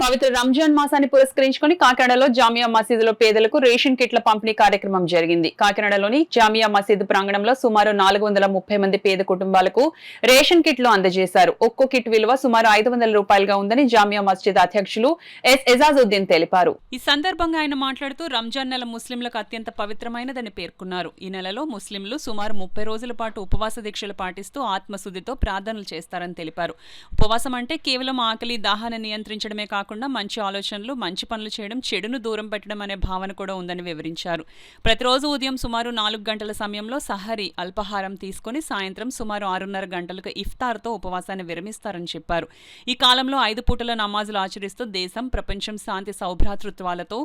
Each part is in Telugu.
పవిత్ర రంజాన్ మాసాన్ని పురస్కరించుకుని కాకినాడలో జామియా మసీదులో పేదలకు రేషన్ కిట్ల పంపిణీ కార్యక్రమం జరిగింది. కాకినాడలోని జామియా మసీదు ప్రాంగణంలో సుమారు 430 మంది పేద కుటుంబాలకు రేషన్ కిట్లు అందజేశారు. ఒక్కో కిట్ విలువ సుమారు 500 రూపాయలుగా ఉందని జామియా మస్జిద్ అధ్యక్షులు ఎస్ ఎజాజుద్దీన్ తెలిపారు. ఈ సందర్భంగా ఆయన మాట్లాడుతూ రంజాన్ నెల ముస్లింలకు అత్యంత పవిత్రమైనదని పేర్కొన్నారు. ఈ నెలలో ముస్లింలు సుమారు 30 రోజుల పాటు ఉపవాస దీక్షలు పాటిస్తూ ఆత్మశుద్ధితో ప్రార్థనలు చేస్తారని తెలిపారు. ఉపవాసం అంటే కేవలం ఆకలి దాహాన్ని నియంత్రించడమే కాకుండా మంచి ఆలోచనలు, మంచి పనులు చేయడం, చెడును దూరం పెట్టడం అనే భావన కూడా ఉందని వివరించారు. ప్రతిరోజు ఉదయం సుమారు 4 గంటల సమయంలో సహరీ అల్పాహారం తీసుకుని సాయంత్రం సుమారు 6:30 గంటలకు ఇఫ్తార్తో ఉపవాసాన్ని విరమిస్తారని చెప్పారు. ఈ కాలంలో 5 పూటల నమాజులు ఆచరిస్తూ దేశం, ప్రపంచం శాంతి సౌభ్రాతృత్వాలతో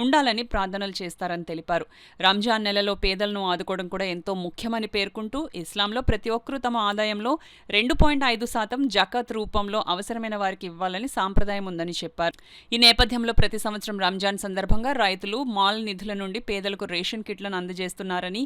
ఉండాలని ప్రార్థనలు చేస్తారని తెలిపారు. రంజాన్ నెలలో పేదలను ఆదుకోవడం కూడా ఎంతో ముఖ్యమని పేర్కొంటూ ఇస్లాంలో ప్రతి ఒక్కరూ తమ ఆదాయంలో 2.5% జకాత్ రూపంలో అవసరమైన వారికి ఇవ్వాలని సాంప్రదాయం ఉందని చెప్పారు. ఈ నేపథ్యంలో ప్రతి సంవత్సరం రంజాన్ సందర్భంగా రైతులు మాల్ నిధుల నుండి పేదలకు రేషన్ కిట్లను అందజేస్తున్నారని,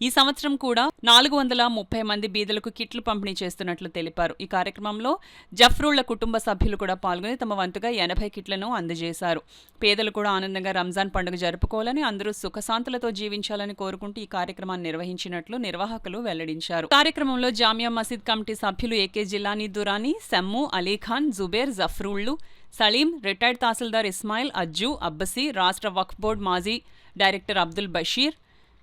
ఈ సంవత్సరం కూడా 430 మంది బీదలకు కిట్లు పంపిణీ చేస్తున్నట్లు తెలిపారు. ఈ కార్యక్రమంలో జఫ్రూళ్ల కుటుంబ సభ్యులు కూడా పాల్గొని తమ వంతుగా 80 కిట్లను అందజేశారు. పేదలు కూడా ఆనందంగా రంజాన్ పండుగ జరుపుకోవాలని, అందరూ సుఖశాంతులతో జీవించాలని కోరుకుంటూ ఈ కార్యక్రమాన్ని నిర్వహించినట్లు నిర్వాహకులు వెల్లడించారు. కార్యక్రమంలో జామియా మసీద్ కమిటీ సభ్యులు ఏకే జిలానీ దురానీ, సెమ్ము, అలీఖాన్, జుబేర్, జఫ్రూళ్లు, సలీం, రిటైర్డ్ తహసీల్దార్ ఇస్మాయిల్, అజ్జు, అబ్బసి, రాష్ట్ర వక్ఫ్ బోర్డు మాజీ డైరెక్టర్ అబ్దుల్ బషీర్,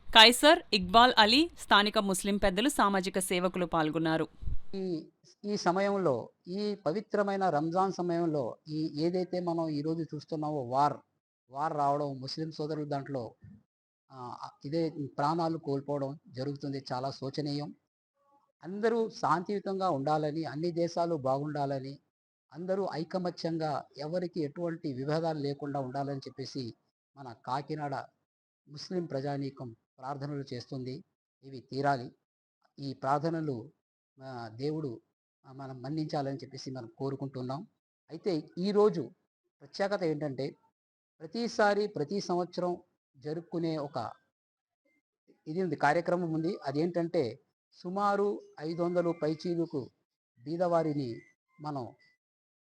కైసర్, ఇక్బాల్ అలీ, స్థానిక ముస్లిం పెద్దలు, సామాజిక సేవకులు పాల్గొన్నారు. ఈ ఈ సమయంలో, ఈ పవిత్రమైన రంజాన్ సమయంలో ఏదైతే మనం ఈరోజు చూస్తున్నామో వార్ రావడం, ముస్లిం సోదరులు దాంట్లో ఇదే ప్రాణాలు కోల్పోవడం జరుగుతుంది. చాలా శోచనీయం. అందరూ శాంతియుతంగా ఉండాలని, అన్ని దేశాలు బాగుండాలని, అందరూ ఐకమత్యంగా ఎవరికి ఎటువంటి విభేదాలు లేకుండా ఉండాలని చెప్పేసి మన కాకినాడ ముస్లిం ప్రజానీకం ప్రార్థనలు చేస్తుంది. ఇవి తీరాలి. ఈ ప్రార్థనలు దేవుడు మనం మన్నించాలని చెప్పేసి మనం కోరుకుంటున్నాం. అయితే ఈరోజు ప్రత్యేకత ఏంటంటే, ప్రతి సంవత్సరం జరుపుకునే ఒక కార్యక్రమం ఉంది. అదేంటంటే సుమారు 500 పైచీలకు బీదవారిని మనం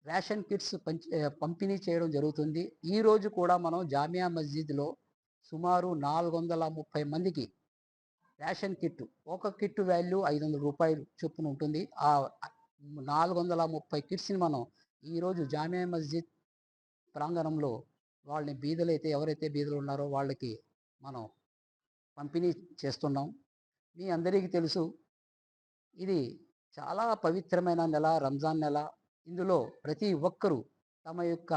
రేషన్ కిట్స్ పంపిణీ చేయడం జరుగుతుంది. ఈరోజు కూడా మనం జామియా మస్జిద్లో సుమారు 430 మందికి రేషన్ కిట్, ఒక కిట్ వాల్యూ 500 రూపాయలు చొప్పున ఉంటుంది. ఆ 430 కిట్స్ని మనం ఈరోజు జామియా మస్జిద్ ప్రాంగణంలో ఎవరైతే బీదలు ఉన్నారో వాళ్ళకి మనం పంపిణీ చేస్తున్నాం. మీ అందరికీ తెలుసు, ఇది చాలా పవిత్రమైన నెల, రంజాన్ నెల. ఇందులో ప్రతి ఒక్కరూ తమ యొక్క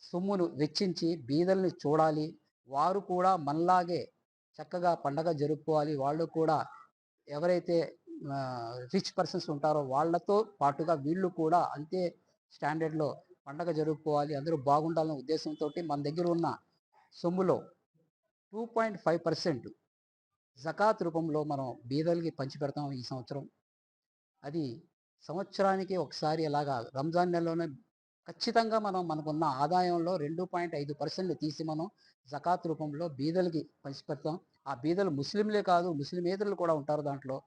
సొమ్మును వెచ్చించి బీదల్ని చూడాలి. వారు కూడా మనలాగే చక్కగా పండగ జరుపుకోవాలి. వాళ్ళు కూడా ఎవరైతే రిచ్ పర్సన్స్ ఉంటారో వాళ్ళతో పాటుగా వీళ్ళు కూడా అంతే స్టాండర్డ్లో పండగ జరుపుకోవాలి, అందరూ బాగుండాలనే ఉద్దేశంతో మన దగ్గర ఉన్న సొమ్ములో 2.5% జకాత్ రూపంలో మనం బీదలకి పంచిపెడతాం ఈ సంవత్సరం. అది సంవత్సరానికి ఒకసారి అలాగా రంజాన్ నెలలోనే ఖచ్చితంగా మనకున్న ఆదాయంలో 2.5% తీసి మనం జకాత్ రూపంలో బీదలకి పంచిపెడతాం. ఆ బీదలు ముస్లింలే కాదు, ముస్లిమేతరులు కూడా ఉంటారు దాంట్లో.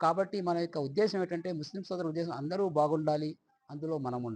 కాబట్టి మన యొక్క ఉద్దేశం ఏంటంటే, ముస్లిం సోదరుల ఉద్దేశం అందరూ బాగుండాలి, అందులో మనం ఉండాలి.